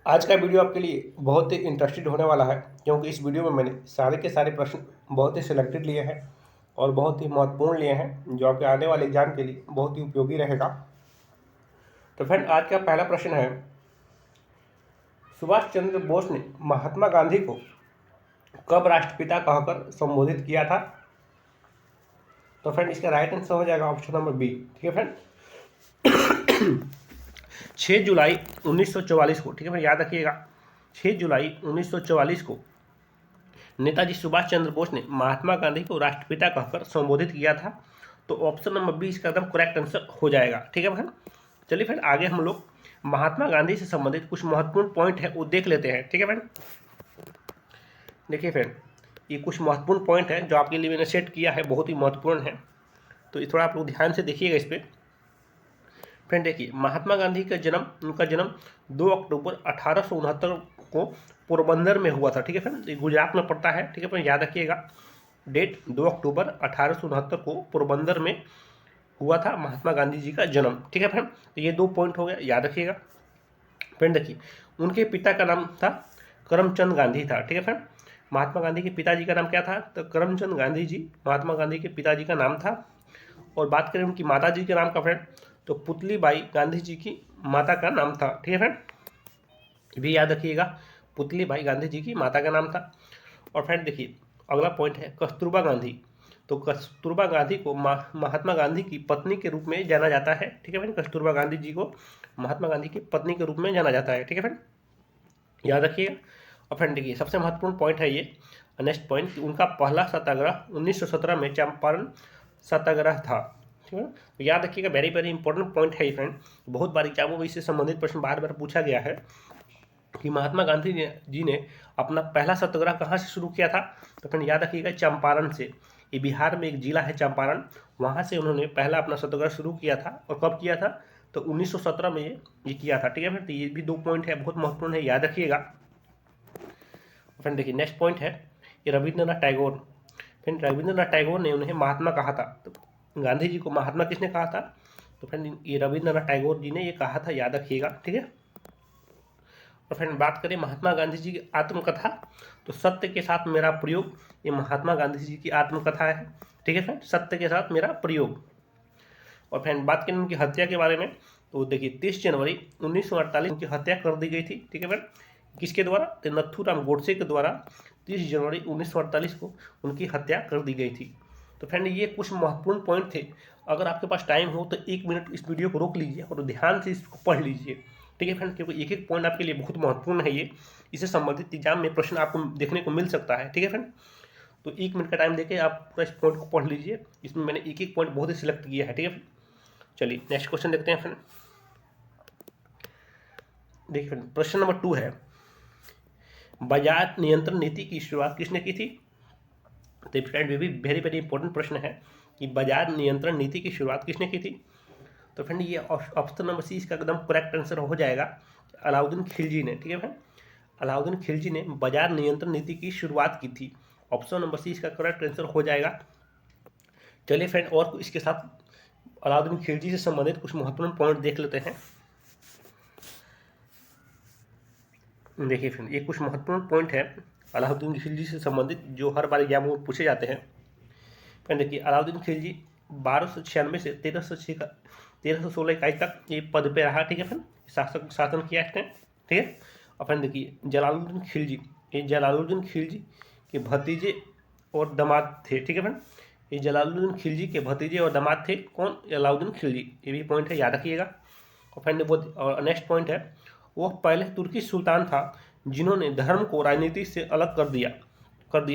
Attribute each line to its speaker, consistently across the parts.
Speaker 1: आज का वीडियो आपके लिए बहुत ही इंटरेस्टेड होने वाला है, क्योंकि इस वीडियो में मैंने सारे के सारे प्रश्न बहुत ही सिलेक्टेड लिए हैं और बहुत ही महत्वपूर्ण लिए हैं, जो आपके आने वाले एग्जाम के लिए बहुत ही उपयोगी रहेगा। तो फ्रेंड, आज का पहला प्रश्न है, सुभाष चंद्र बोस ने महात्मा गांधी को कब राष्ट्रपिता कहकर संबोधित किया था? तो फ्रेंड, इसका राइट आंसर हो जाएगा ऑप्शन नंबर बी। ठीक है फ्रेंड, 6 जुलाई 1944 को, ठीक है फ्रेंड, याद रखिएगा, 6 जुलाई 1944 को नेताजी सुभाष चंद्र बोस ने महात्मा गांधी को राष्ट्रपिता कहकर संबोधित किया था। तो ऑप्शन नंबर बी इसका एकदम करेक्ट आंसर हो जाएगा। ठीक है फ्रेंड, चलिए फ्रेंड, आगे हम लोग महात्मा गांधी से संबंधित कुछ महत्वपूर्ण पॉइंट है वो देख लेते हैं। ठीक है फ्रेंड, देखिए फ्रेंड, ये कुछ महत्वपूर्ण पॉइंट है जो आपके लिए मैंने सेट किया है, बहुत ही महत्वपूर्ण है, तो ये थोड़ा आप लोग ध्यान से देखिएगा इस पर। फ्रेंड देखिए, महात्मा गांधी का उनका जन्म 2 अक्टूबर 1869 को पोरबंदर में हुआ था। ठीक है फ्रेंड, ये गुजरात में पड़ता है। ठीक है फ्रेंड, याद रखिएगा, डेट 2 अक्टूबर 1869 को पोरबंदर में हुआ था महात्मा गांधी जी का जन्म। ठीक है फ्रेंड, तो ये 2 पॉइंट हो गया, याद रखिएगा। फ्रेंड देखिए, उनके पिता का नाम था करमचंद गांधी था। ठीक है फ्रेंड, महात्मा गांधी के पिताजी का नाम क्या था? तो करमचंद गांधी जी महात्मा गांधी के पिताजी का नाम था। और बात करें उनकी माता जी के नाम का फ्रेंड, तो पुतलीबाई गांधी जी की माता का नाम था। ठीक है फ्रेंड, भी याद रखिएगा, पुतलीबाई गांधी जी की माता का नाम था। और फ्रेंड देखिए, अगला पॉइंट है कस्तूरबा गांधी। तो कस्तूरबा गांधी को महात्मा गांधी की पत्नी के रूप में जाना जाता है। ठीक है फ्रेंड, कस्तूरबा गांधी जी को महात्मा गांधी की पत्नी के रूप में जाना जाता है। ठीक है फ्रेंड, याद रखिएगा। और फ्रेंड देखिए, सबसे महत्वपूर्ण पॉइंट है ये नेक्स्ट पॉइंट, उनका पहला सत्याग्रह 1917 में चंपारण सत्याग्रह था। ठीक है, तो याद रखिएगा, वेरी वेरी इंपॉर्टेंट पॉइंट है ये फ्रेंड, बहुत बार एग्जामों में इससे संबंधित प्रश्न बार बार पूछा गया है कि महात्मा गांधी जी ने अपना पहला सत्याग्रह कहाँ से शुरू किया था? तो फ्रेंड याद रखिएगा, चंपारण से। ये बिहार में एक जिला है चंपारण, वहाँ से उन्होंने पहला अपना सत्याग्रह शुरू किया था। और कब किया था? तो 1917 में ये किया था। ठीक है फ्रेंड, तो ये भी 2 पॉइंट है, बहुत महत्वपूर्ण है, याद रखिएगा। फ्रेंड देखिए, नेक्स्ट पॉइंट है ये रविंद्रनाथ टैगोर। फ्रेंड रविंद्रनाथ टैगोर ने उन्हें महात्मा कहा था। तो गांधी जी को महात्मा किसने कहा था? तो फ्रेंड ये रविंद्रनाथ टैगोर जी ने ये कहा था, याद रखिएगा। ठीक है, और फ्रेंड बात करें महात्मा गांधी जी की आत्मकथा, तो सत्य के साथ मेरा प्रयोग, ये महात्मा गांधी जी की आत्मकथा है। ठीक है फ्रेंड, सत्य के साथ मेरा प्रयोग। और फ्रेंड बात करें उनकी हत्या के बारे में, तो देखिए 30 जनवरी 1948 उनकी हत्या कर दी गई थी। ठीक है फ्रेंड, किसके द्वारा? तो नथुराम गोडसे के द्वारा 30 जनवरी 1948 को उनकी हत्या कर दी गई थी। तो फ्रेंड ये कुछ महत्वपूर्ण पॉइंट थे। अगर आपके पास टाइम हो तो 1 मिनट इस वीडियो को रोक लीजिए और ध्यान से इसको पढ़ लीजिए। ठीक है फ्रेंड, क्योंकि एक एक पॉइंट आपके लिए बहुत महत्वपूर्ण है ये, इससे संबंधित एग्जाम में प्रश्न आपको देखने को मिल सकता है। ठीक है फ्रेंड, तो 1 मिनट का टाइम देके आप पूरा इस पॉइंट को पढ़ लीजिए, इसमें मैंने एक एक पॉइंट बहुत ही सिलेक्ट किया है। ठीक है, चलिए नेक्स्ट क्वेश्चन देखते हैं फ्रेंड। देखिए फ्रेंड, प्रश्न नंबर 2 है, बाजार नियंत्रण नीति की शुरुआत किसने की थी? तो फ्रेंड ये भी वेरी वेरी इंपॉर्टेंट प्रश्न है कि बाजार नियंत्रण नीति की शुरुआत किसने की थी? तो फ्रेंड ये ऑप्शन नंबर सी इसका एकदम करेक्ट आंसर हो जाएगा, अलाउद्दीन खिलजी ने। ठीक है फ्रेंड, अलाउद्दीन खिलजी ने बाजार नियंत्रण नीति की शुरुआत की थी। ऑप्शन नंबर सी इसका करेक्ट आंसर हो जाएगा। चलिए फ्रेंड, और इसके साथ अलाउद्दीन खिलजी से संबंधित कुछ महत्वपूर्ण पॉइंट देख लेते हैं। देखिए फ्रेंड, ये कुछ महत्वपूर्ण पॉइंट है अलाउद्दीन खिलजी से संबंधित, जो हर बार एग्जामों में पूछे जाते हैं। फ्रेंड देखिए, अलाउद्दीन खिलजी 1296 से 1316 इकाई तक ये पद पे रहा। ठीक है फ्रेंड, शासन किया इसने। ठीक है, और फ्रेंड देखिए, जलालुद्दीन खिलजी, ये जलालुद्दीन खिलजी के भतीजे और दामाद थे। ठीक है फ्रेंड, ये जलालुद्दीन खिलजी के भतीजे और दामाद थे। कौन? अलाउद्दीन खिलजी। ये भी पॉइंट है, याद रखिएगा। और फ्रेंड वो नेक्स्ट पॉइंट है, वह पहले तुर्की सुल्तान था जिन्होंने धर्म को राजनीति से अलग कर दिया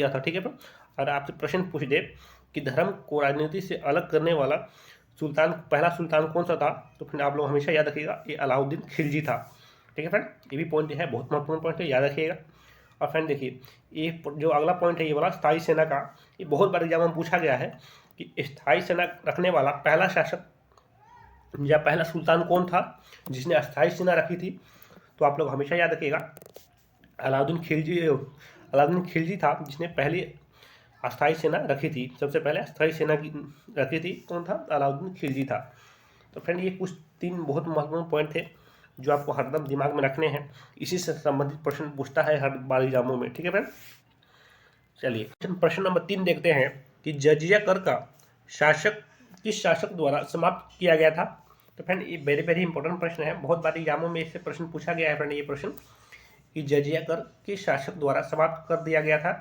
Speaker 1: था। ठीक है फ्रेंड, अगर आपसे प्रश्न पूछ दे कि धर्म को राजनीति से अलग करने वाला सुल्तान, पहला सुल्तान कौन सा था, तो फिर आप लोग हमेशा याद रखिएगा, ये अलाउद्दीन खिलजी था। ठीक है फ्रेंड, ये भी पॉइंट है, बहुत महत्वपूर्ण पॉइंट है, याद रखिएगा। और फ्रेंड देखिए, ये जो अगला पॉइंट है ये वाला स्थायी सेना का, ये बहुत बार एग्जाम में पूछा गया है कि स्थायी सेना रखने वाला पहला शासक या पहला सुल्तान कौन था जिसने अस्थायी सेना रखी थी? तो आप लोग हमेशा याद रखिएगा, अलाउद्दीन खिलजी था जिसने पहली अस्थायी सेना रखी थी। सबसे पहले अस्थायी सेना की रखी थी, कौन था? अलाउद्दीन खिलजी था। तो फ्रेंड ये कुछ 3 बहुत महत्वपूर्ण पॉइंट थे जो आपको हरदम दिमाग में रखने हैं, इसी से संबंधित प्रश्न पूछता है हर बार एग्जामों में, ठीक है फ्रेंड। चलिए प्रश्न नंबर 3 देखते हैं कि जजिया कर का शासक किस शासक द्वारा समाप्त किया गया था। तो फ्रेंड ये वेरी वेरी इंपॉर्टेंट प्रश्न है, बहुत बार एग्जामों में इससे प्रश्न पूछा गया है फ्रेंड। ये प्रश्न कि जजिया कर किस शासक द्वारा समाप्त कर दिया गया था।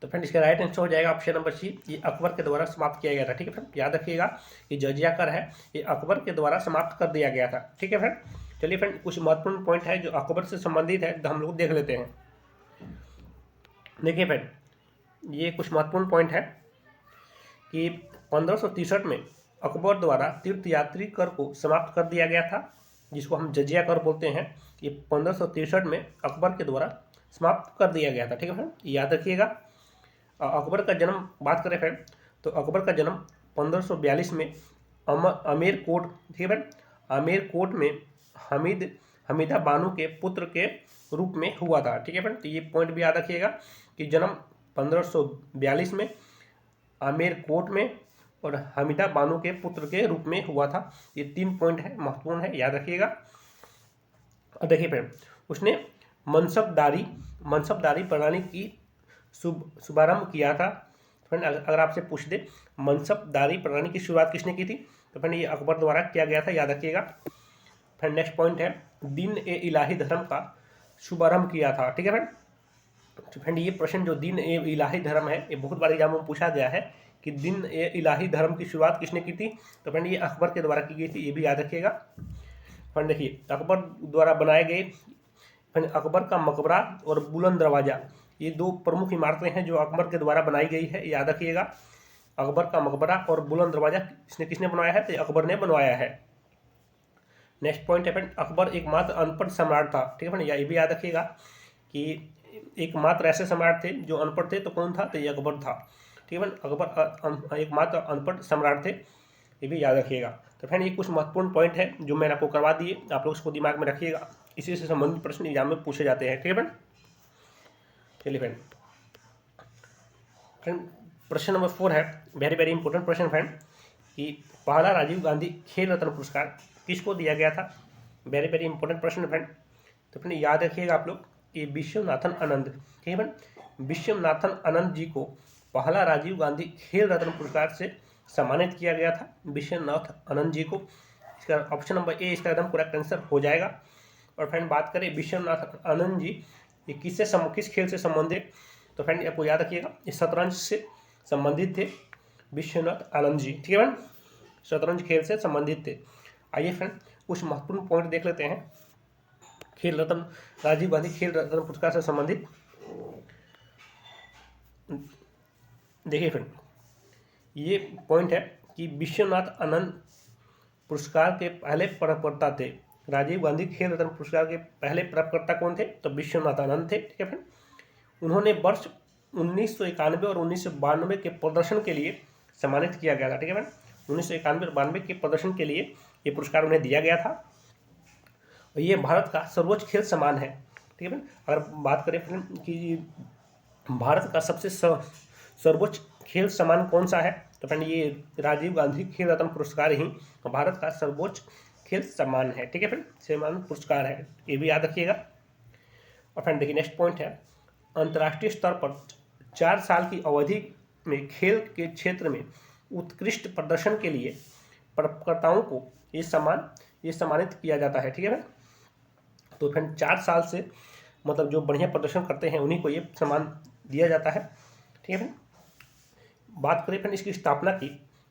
Speaker 1: तो फ्रेंड इसका राइट आंसर हो जाएगा ऑप्शन नंबर सी, ये अकबर के द्वारा समाप्त किया गया था, ठीक है फ्रेंड। याद रखिएगा कि जजिया कर है ये अकबर के द्वारा समाप्त कर दिया गया था, ठीक है फ्रेंड। चलिए फ्रेंड कुछ महत्वपूर्ण पॉइंट है जो अकबर से संबंधित है, तो हम लोग देख लेते हैं। देखिए फ्रेंड ये कुछ महत्वपूर्ण पॉइंट है कि 1563 में अकबर द्वारा तीर्थयात्री कर को समाप्त कर दिया गया था, जिसको हम जजिया कर बोलते हैं। ये 1563 में अकबर के द्वारा समाप्त कर दिया गया था, ठीक है फ्रेंड, याद रखिएगा। अकबर का जन्म बात करें फ्रेंड, तो अकबर का जन्म 1542 में अमेर कोट, ठीक है फ्रेंड, अमेर कोट में हमीदा बानो के पुत्र के रूप में हुआ था, ठीक है फ्रेंड। तो ये पॉइंट भी याद रखिएगा कि जन्म 1542 में आमेर कोट में और हमीदा बानो के पुत्र के रूप में हुआ था। ये 3 पॉइंट है, महत्वपूर्ण है, याद रखिएगा। और देखिए फ्रेंड उसने मनसबदारी प्रणाली की शुभारंभ किया था। फ्रेंड अगर आपसे पूछ दे मनसबदारी प्रणाली की शुरुआत किसने की थी, तो फ्रेंड ये अकबर द्वारा किया गया था, याद रखिएगा। फ्रेंड नेक्स्ट पॉइंट है दीन ए इलाही धर्म का शुभारंभ किया था, ठीक है फ्रेंड। तो फ्रेंड ये प्रश्न जो दीन ए इलाही धर्म है, ये बहुत बार एग्जाम में पूछा गया है कि दीन ए इलाही धर्म की शुरुआत किसने की थी। तो फ्रेंड ये अकबर के द्वारा की गई थी, ये भी याद रखिएगा। फ्रेंड देखिए अकबर द्वारा बनाए गए फ्रेंड अकबर का मकबरा और बुलंद दरवाजा, ये 2 प्रमुख इमारतें हैं जो अकबर के द्वारा बनाई गई है, याद रखिएगा। अकबर का मकबरा और बुलंद दरवाजा किसने बनवाया है, तो अकबर ने बनवाया है। नेक्स्ट पॉइंट है फ्रेंड अकबर एकमात्र अनपढ़ सम्राट था, ठीक है फ्रेंड, ये भी याद रखिएगा कि एकमात्र ऐसे सम्राट थे जो अनपढ़ थे, तो कौन था, तो ये अकबर था, ठीक है फ्रेंड। अकबर एकमात्र अनपढ़ सम्राट थे, ये भी याद रखिएगा। तो फ्रेंड ये कुछ महत्वपूर्ण पॉइंट है जो मैंने आपको करवा दिए, आप लोग इसको दिमाग में रखिएगा, इसी से संबंधित प्रश्न एग्जाम में पूछे जाते हैं, ठीक है फ्रेंड। चलिए फ्रेंड प्रश्न नंबर 4 है, वेरी वेरी इंपॉर्टेंट प्रश्न फ्रेंड, कि पहला राजीव गांधी खेल रत्न पुरस्कार किसको दिया गया था। वेरी वेरी इंपॉर्टेंट प्रश्न फ्रेंड। तो फ्रेंड याद रखिएगा आप लोग कि विश्वनाथन आनंद, ठीक है फ्रेंड, विश्वनाथन आनंद जी को पहला राजीव गांधी खेल रत्न पुरस्कार से सम्मानित किया गया था, विश्वनाथ आनंद जी को। इसका ऑप्शन नंबर ए इसका एकदम करेक्ट आंसर हो जाएगा। और फ्रेंड बात करें विश्वनाथ आनंद जी ये किस खेल से संबंधित, तो फ्रेंड आपको याद रखिएगा ये शतरंज से संबंधित थे विश्वनाथ आनंद जी, ठीक है फ्रेंड, शतरंज खेल से संबंधित थे। आइए फ्रेंड कुछ महत्वपूर्ण पॉइंट देख लेते हैं खेल रत्न राजीव गांधी खेल रत्न पुरस्कार से संबंधित। देखिए फ्रेंड ये पॉइंट है कि विश्वनाथ आनंद पुरस्कार के पहले प्राप्तकर्ता थे, राजीव गांधी खेल रत्न पुरस्कार के पहले प्राप्तकर्ता कौन थे, तो विश्वनाथ आनंद थे, ठीक है फ्रेंड। उन्होंने वर्ष 1991 और 1992 के प्रदर्शन के लिए सम्मानित किया गया था, ठीक है फ्रेंड। 1991 और 92 के प्रदर्शन के लिए ये पुरस्कार उन्हें दिया गया था। और ये भारत का सर्वोच्च खेल सम्मान है, ठीक है फ्रेंड। अगर बात करें फ्रेंड कि भारत का सबसे सर्वोच्च खेल सम्मान कौन सा है, तो फ्रेंड ये राजीव गांधी खेल रत्न पुरस्कार ही भारत का सर्वोच्च खेल सम्मान है, ठीक है फ्रेंड, सम्मान पुरस्कार है, ये भी याद रखिएगा। और फ्रेंड देखिए नेक्स्ट पॉइंट है अंतर्राष्ट्रीय स्तर पर 4 साल की अवधि में खेल के क्षेत्र में उत्कृष्ट प्रदर्शन के लिए प्राप्तकर्ताओं को ये सम्मानित किया जाता है, ठीक है फ्रेंड। तो फ्रेंड 4 साल से मतलब जो बढ़िया प्रदर्शन करते हैं उन्हीं को ये सम्मान दिया जाता है, ठीक है फ्रेंड। बात करें फ्रेंड इसकी स्थापना की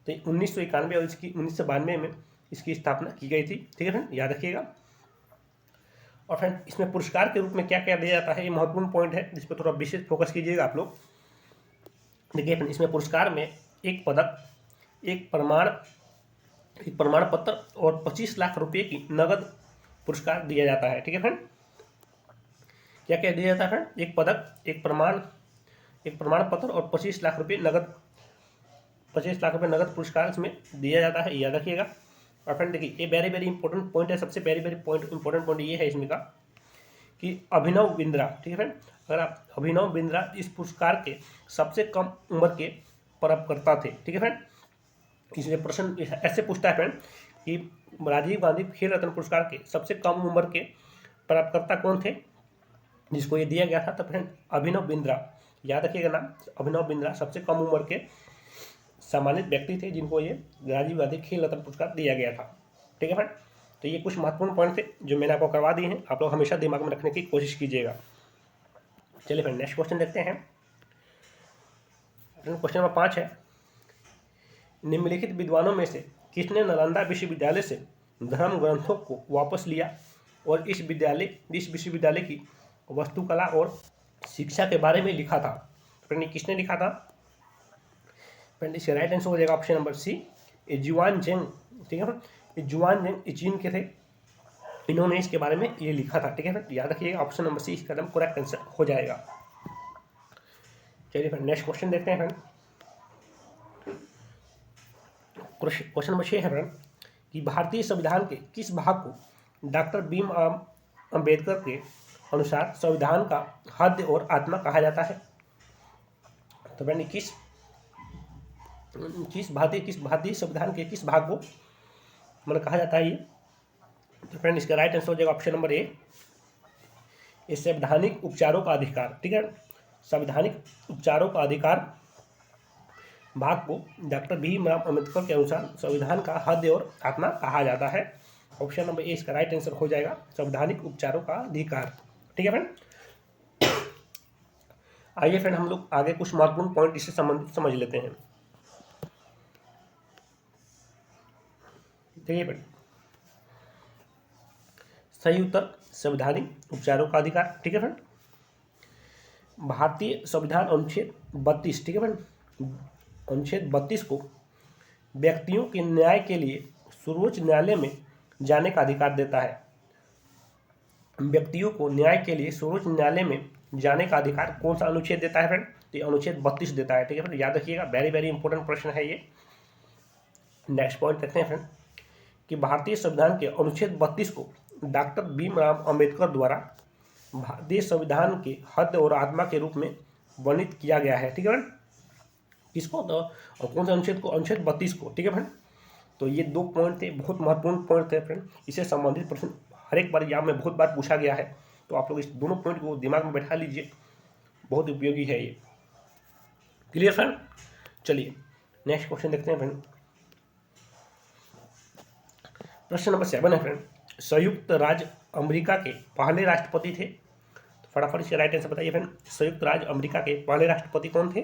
Speaker 1: तो 1991 और इसकी 1992 में इसकी स्थापना की गई थी, ठीक है फ्रेंड, याद रखिएगा। और फ्रेंड इसमें पुरस्कार के रूप में क्या क्या दिया जाता है, ये महत्वपूर्ण पॉइंट है जिस पर थोड़ा विशेष फोकस कीजिएगा आप लोग। देखिए फ्रेंड इसमें पुरस्कार में एक पदक, एक प्रमाण पत्र और 25 लाख रुपए की नगद पुरस्कार दिया जाता है, ठीक है फ्रेंड। क्या क्या दिया जाता है फ्रेंड, एक पदक, एक प्रमाण पत्र और 25 लाख रुपए नगद पुरस्कार इसमें दिया जाता है, याद रखिएगा। और फ्रेंड देखिए ये वेरी वेरी इंपॉर्टेंट पॉइंट है, सबसे वेरी वेरी इंपॉर्टेंट पॉइंट ये है इसमें का कि अभिनव बिंद्रा, ठीक है फ्रेंड, अगर आप अभिनव बिंद्रा इस पुरस्कार के सबसे कम उम्र के प्राप्तकर्ता थे, ठीक है फ्रेंड। इसलिए प्रश्न ऐसे पूछता है फ्रेंड कि राजीव गांधी खेल रत्न पुरस्कार के सबसे कम उम्र के प्राप्तकर्ता कौन थे जिसको ये दिया गया था? तो फ्रेंड अभिनव बिंद्रा, याद रखिएगा नाम, अभिनव बिंद्रा सबसे कम उम्र के सम्मानित व्यक्ति थे जिनको ये राजीव गांधी खेल रत्न पुरस्कार दिया गया था। ठीक है फ्रेंड, तो ये कुछ महत्वपूर्ण पॉइंट थे जो मैंने आपको करवा दिए हैं, आप लोग हमेशा दिमाग में रखने की कोशिश कीजिएगा। चलिए फ्रेंड नेक्स्ट क्वेश्चन देखते हैं। क्वेश्चन नंबर 5 है, निम्नलिखित विद्वानों में से किसने नालंदा विश्वविद्यालय से धर्म ग्रंथों को वापस लिया और इस विश्वविद्यालय की वास्तुकला और शिक्षा के बारे में लिखा था? फ्रेंड किसने लिखा था? फ्रेंड इसका राइट आंसर हो जाएगा ऑप्शन नंबर सी, जुआन जेंग। ठीक है फ्रेंड, जुआन जेंग चीन के थे, इन्होंने इसके बारे में ये लिखा था। ठीक है फ्रेंड, याद रखिएगा ऑप्शन नंबर सी इसका एकदम करेक्ट आंसर हो जाएगा। चलिए फ्रेंड नेक्स्ट क्वेश्चन देखते हैं फ्रेंड। क्वेश्चन नंबर 6 है फ्रेंड कि भारतीय संविधान के किस भाग को डॉक्टर भीम अम्बेडकर के अनुसार संविधान का हृदय और आत्मा कहा जाता है? तो फ्रेंड किस भारतीय संविधान के किस भाग को मतलब कहा जाता है ये? तो फ्रेंड इसका राइट आंसर हो जाएगा ऑप्शन नंबर ए, संवैधानिक उपचारों का अधिकार। ठीक है, संवैधानिक उपचारों का अधिकार भाग को डॉक्टर भीमराव अम्बेडकर के अनुसार संविधान का हृदय और आत्मा कहा जाता है। ऑप्शन नंबर ए इसका राइट आंसर हो जाएगा, संवैधानिक उपचारों का अधिकार। ठीक है फ्रेंड, आइए फ्रेंड हम लोग आगे कुछ महत्वपूर्ण पॉइंट इससे संबंधित समझ लेते हैं। देखिए फ्रेंड, सही उत्तर संवैधानिक उपचारों का अधिकार। ठीक है फ्रेंड, भारतीय संविधान अनुच्छेद 32, ठीक है फ्रेंड, अनुच्छेद 32 को व्यक्तियों के न्याय के लिए सर्वोच्च न्यायालय में जाने का अधिकार देता है। व्यक्तियों को न्याय के लिए सर्वोच्च न्यायालय में जाने का अधिकार कौन सा अनुच्छेद देता है फ्रेंड? तो अनुच्छेद 32 देता है। ठीक है फ्रेंड, याद रखिएगा, वेरी वेरी इंपॉर्टेंट प्रश्न है ये। नेक्स्ट पॉइंट देखते हैं फ्रेंड कि भारतीय संविधान के अनुच्छेद 32 को डॉक्टर भीमराव अम्बेडकर द्वारा भारतीय संविधान के हृदय और आत्मा के रूप में वर्णित किया गया है। ठीक है फ्रेंड, किसको? तो कौन सा अनुच्छेद को? अनुच्छेद 32 को। ठीक है फ्रेंड, तो ये दो पॉइंट थे, बहुत महत्वपूर्ण पॉइंट थे फ्रेंड, इससे संबंधित प्रश्न हर एक बार एग्जाम में बहुत बार पूछा गया है, तो आप लोग इस दोनों पॉइंट को दिमाग में बैठा लीजिए, बहुत उपयोगी है ये। क्लियर फ्रेंड, चलिए नेक्स्ट क्वेश्चन देखते हैं फ्रेंड। प्रश्न नंबर 7 है फ्रेंड, संयुक्त राज्य अमेरिका के पहले राष्ट्रपति थे? तो फटाफट इसका राइट आंसर बताइए फ्रेंड, संयुक्त राज्य अमेरिका के पहले राष्ट्रपति कौन थे?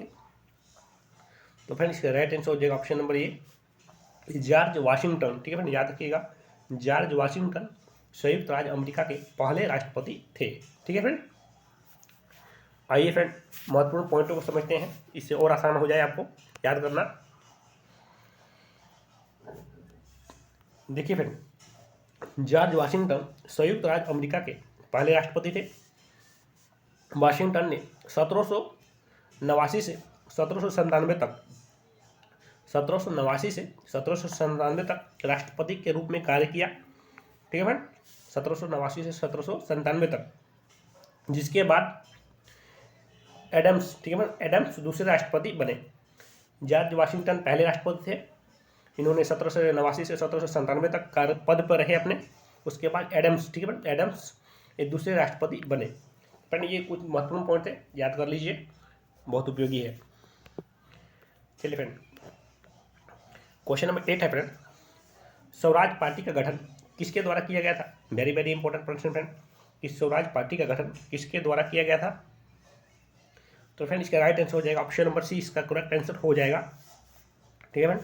Speaker 1: तो फ्रेंड इसका राइट आंसर हो जाएगा option number A, George Washington. ठीक है फ्रेंड, याद रखिएगा, जॉर्ज वाशिंगटन संयुक्त राज्य अमेरिका के पहले राष्ट्रपति थे। ठीक है फ्रेंड, आइए फ्रेंड महत्वपूर्ण पॉइंटों को समझते हैं, इससे और आसान हो जाए आपको याद करना। देखिए फ्रेंड, जॉर्ज वाशिंगटन संयुक्त राज्य अमेरिका के पहले राष्ट्रपति थे। वाशिंगटन ने 1789 से 1797 तक राष्ट्रपति के रूप में कार्य किया। ठीक है फ्रेंड, 1789 से 1797 तक, जिसके बाद एडम्स, ठीक है फ्रेंड, एडम्स दूसरे राष्ट्रपति बने। जॉर्ज वाशिंगटन पहले राष्ट्रपति थे, इन्होंने 1789 से 1797 तक कार्य पद पर रहे अपने। उसके बाद एडम्स, ठीक है फ्रेंड, एडम्स एक दूसरे राष्ट्रपति बने। फ्रेंड ये कुछ महत्वपूर्ण पॉइंट है, याद कर लीजिए, बहुत उपयोगी है। चलिए फ्रेंड, क्वेश्चन नंबर 8 है फ्रेंड, स्वराज पार्टी का गठन किसके द्वारा किया गया था? वेरी वेरी इंपॉर्टेंट प्रश्न फ्रेंड, कि स्वराज पार्टी का गठन किसके द्वारा किया गया था? तो फ्रेंड इसका राइट आंसर हो जाएगा ऑप्शन नंबर सी, इसका करेक्ट आंसर हो जाएगा। ठीक है फ्रेंड,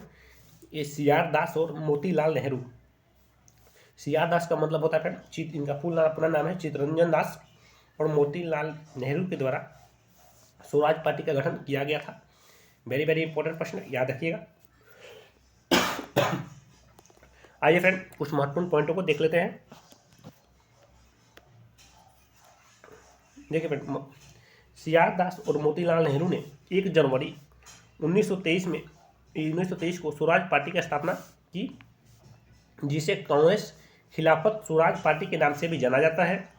Speaker 1: ये सी.आर. दास और मोतीलाल नेहरू। सी.आर. दास का मतलब होता है फ्रेंड, इनका पूरा नाम है चित्तरंजन दास, और मोतीलाल नेहरू के द्वारा स्वराज पार्टी का गठन किया गया था। वेरी वेरी इंपॉर्टेंट प्रश्न, याद रखिएगा। आइए फ्रेंड कुछ महत्वपूर्ण पॉइंटों को देख लेते हैं। देखिए फ्रेंड, सी.आर. दास और मोतीलाल नेहरू ने 1 जनवरी 1923 को स्वराज पार्टी की स्थापना की, जिसे कांग्रेस खिलाफत स्वराज पार्टी के नाम से भी जाना जाता है।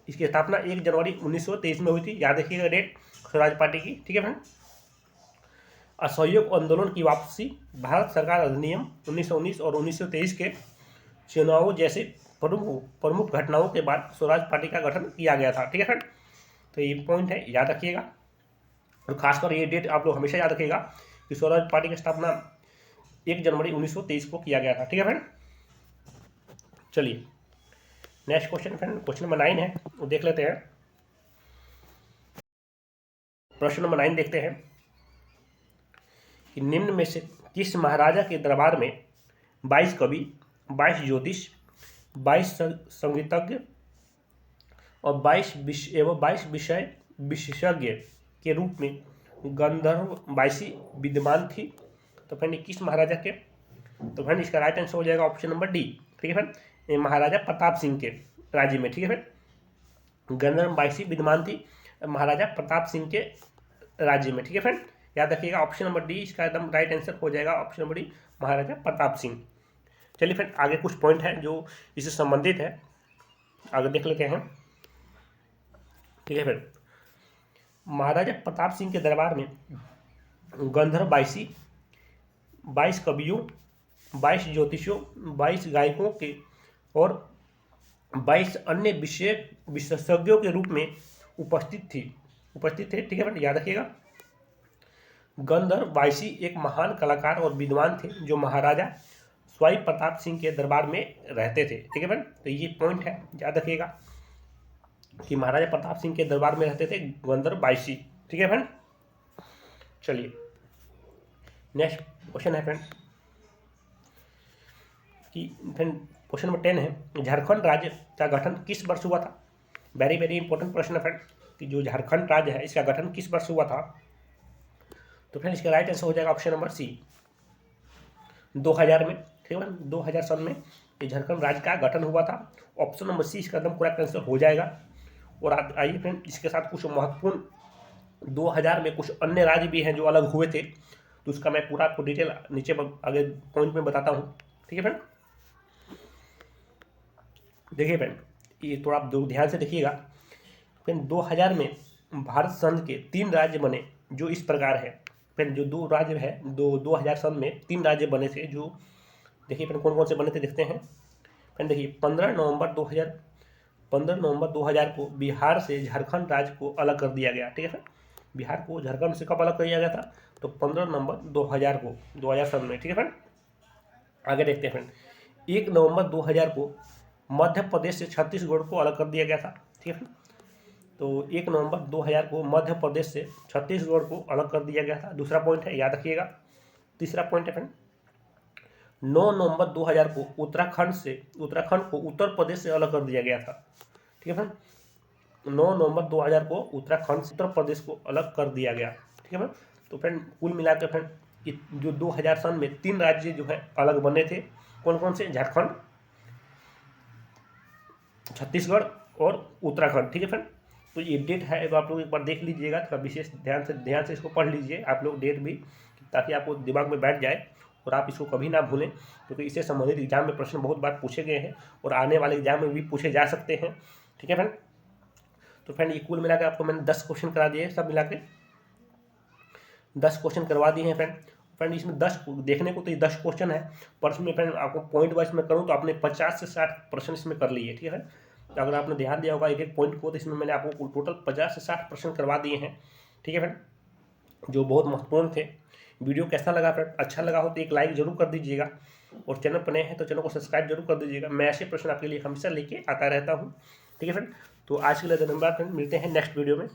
Speaker 1: इसकी स्थापना 1 जनवरी 1923 में हुई थी, याद रखिएगा डेट स्वराज पार्टी की। ठीक है फ्रेंड, असहयोग आंदोलन की वापसी, भारत सरकार अधिनियम 1919 और 1923 के चुनावों जैसे प्रमुख घटनाओं के बाद स्वराज पार्टी का गठन किया गया था। ठीक है फ्रेंड, तो ये पॉइंट है, याद रखिएगा। और खासकर ये डेट आप लोग हमेशा याद रखिएगा कि स्वराज पार्टी की स्थापना 1 जनवरी 1923 को किया गया था। ठीक है फ्रेंड, चलिए next question friend, question number 9 है, वो देख लेते हैं। प्रश्न नंबर 9 देखते हैं कि निम्न में से किस महाराजा के दरबार में 22 कवि, 22 ज्योतिष, 22 संगीतज्ञ और 22 विषय विशेषज्ञ के रूप में गंधर्व बाईसी विद्यमान थी? तो फ्रेंड किस महाराजा के? तो फ्रेंड इसका राइट आंसर हो जाएगा ऑप्शन नंबर डी। ठीक है फ्रेंड, ये महाराजा प्रताप सिंह के राज्य में। ठीक है फ्रेंड, गंधर्व बाईसी विद्यमान थी महाराजा प्रताप सिंह के राज्य में। ठीक है फ्रेंड, याद रखिएगा ऑप्शन नंबर डी इसका एकदम राइट आंसर हो जाएगा, ऑप्शन नंबर डी महाराजा प्रताप सिंह। चलिए फ्रेंड आगे कुछ पॉइंट है जो इससे संबंधित है, आगे देख लेते हैं। ठीक है फ्रेंड, महाराजा प्रताप सिंह के दरबार में गंधर्व बाईसी, 22 कवियों, 22 ज्योतिषियों, 22 गायकों के और 22 अन्य विशेषज्ञों के रूप में उपस्थित थे। ठीक है फ्रेंड, याद रखिएगा। गंधर्व बाईसी एक महान कलाकार और विद्वान थे जो महाराजा स्वाई प्रताप सिंह के दरबार में रहते थे। ठीक है फ्रेंड, तो ये पॉइंट है, याद रखिएगा कि महाराजा प्रताप सिंह के दरबार में रहते थे गंधर्व बाईसी। ठीक है फ्रेंड, चलिए नेक्स्ट क्वेश्चन है फ्रेंड कि फ्रेंड क्वेश्चन नंबर 10 है, झारखंड राज्य का गठन किस वर्ष हुआ था? वेरी वेरी इंपॉर्टेंट प्रश्न है फ्रेंड कि जो झारखंड राज्य है इसका गठन किस वर्ष हुआ था? तो फ्रेंड इसका राइट आंसर हो जाएगा ऑप्शन नंबर सी, 2000 में। ठीक है, 2000 सन में ये झारखंड राज्य का गठन हुआ था। ऑप्शन नंबर सी इसका एकदम करेक्ट आंसर हो जाएगा। और आइए फ्रेंड इसके साथ कुछ महत्वपूर्ण 2000 में कुछ अन्य राज्य भी हैं जो अलग हुए थे, तो उसका मैं पूरा आपको डिटेल नीचे आगे पॉइंट में बताता हूँ। ठीक है फ्रेंड, देखिए फ्रेंड ये थोड़ा आप ध्यान से देखिएगा। फ्रेंड 2000 में भारत संघ के 3 राज्य बने जो इस प्रकार है। फ्रेंड जो 2 राज्य है 2000 सन में 3 राज्य बने थे, जो देखिए फ्रेंड कौन कौन से बने थे देखते हैं। फ्रेंड देखिए 15 नवंबर 2000 को बिहार से झारखंड राज्य को अलग कर दिया गया। ठीक है फ्रेंड, बिहार को झारखंड से कब अलग कर दिया गया था? तो 15 नवंबर 2000 को, 2000 सन में। ठीक है फ्रेंड, आगे देखते हैं फ्रेंड 1 नवंबर 2000 को मध्य प्रदेश से छत्तीसगढ़ को अलग कर दिया गया था। ठीक है, तो 1 नवंबर 2000 को मध्य प्रदेश से छत्तीसगढ़ को अलग कर दिया गया था। दूसरा पॉइंट है, याद रखिएगा। तीसरा पॉइंट है फ्रेंड 9 नवंबर 2000 को उत्तराखंड को उत्तर प्रदेश से अलग कर दिया गया था। ठीक है फ्रेंड, 9 नवंबर 2000 को उत्तराखंड से उत्तर प्रदेश को अलग कर दिया गया। ठीक है फ्रेंड, तो फ्रेंड कुल मिलाकर फ्रेंड जो 2000 सन में 3 राज्य जो है अलग बने थे, कौन कौन से? झारखंड, छत्तीसगढ़ और उत्तराखंड। ठीक है फ्रेंड, तो ये डेट है, आप लोग एक बार देख लीजिएगा, थोड़ा विशेष ध्यान से इसको पढ़ लीजिए आप लोग डेट भी, ताकि आपको दिमाग में बैठ जाए और आप इसको कभी ना भूलें, क्योंकि इससे संबंधित एग्जाम में प्रश्न बहुत बार पूछे गए हैं और आने वाले एग्जाम में भी पूछे जा सकते हैं। ठीक है फ्रेंड, तो फ्रेंड ये कुल मिलाकर आपको मैंने 10 क्वेश्चन करा दिए, सब मिला के 10 क्वेश्चन करवा दिए हैं फ्रेंड इसमें 10 देखने को तो ये 10 क्वेश्चन है, पर इसमें फ्रेंड आपको पॉइंट वाइज में करूँ तो आपने 50 से 60 प्रश्न इसमें कर लिए। ठीक है, तो अगर आपने ध्यान दिया होगा एक एक पॉइंट को, तो इसमें मैंने आपको टोटल 50 से 60 प्रश्न करवा दिए हैं। ठीक है फ्रेंड, जो बहुत महत्वपूर्ण थे। वीडियो कैसा लगा फ्रेंड? अच्छा लगा हो तो एक लाइक जरूर कर दीजिएगा, और चैनल पर नए हैं तो चैनल को सब्सक्राइब जरूर कर दीजिएगा। मैं ऐसे प्रश्न आपके लिए हमेशा लेके आता रहता हूँ। ठीक है फ्रेंड, तो आज के लिए धन्यवाद फ्रेंड, मिलते हैं नेक्स्ट वीडियो में।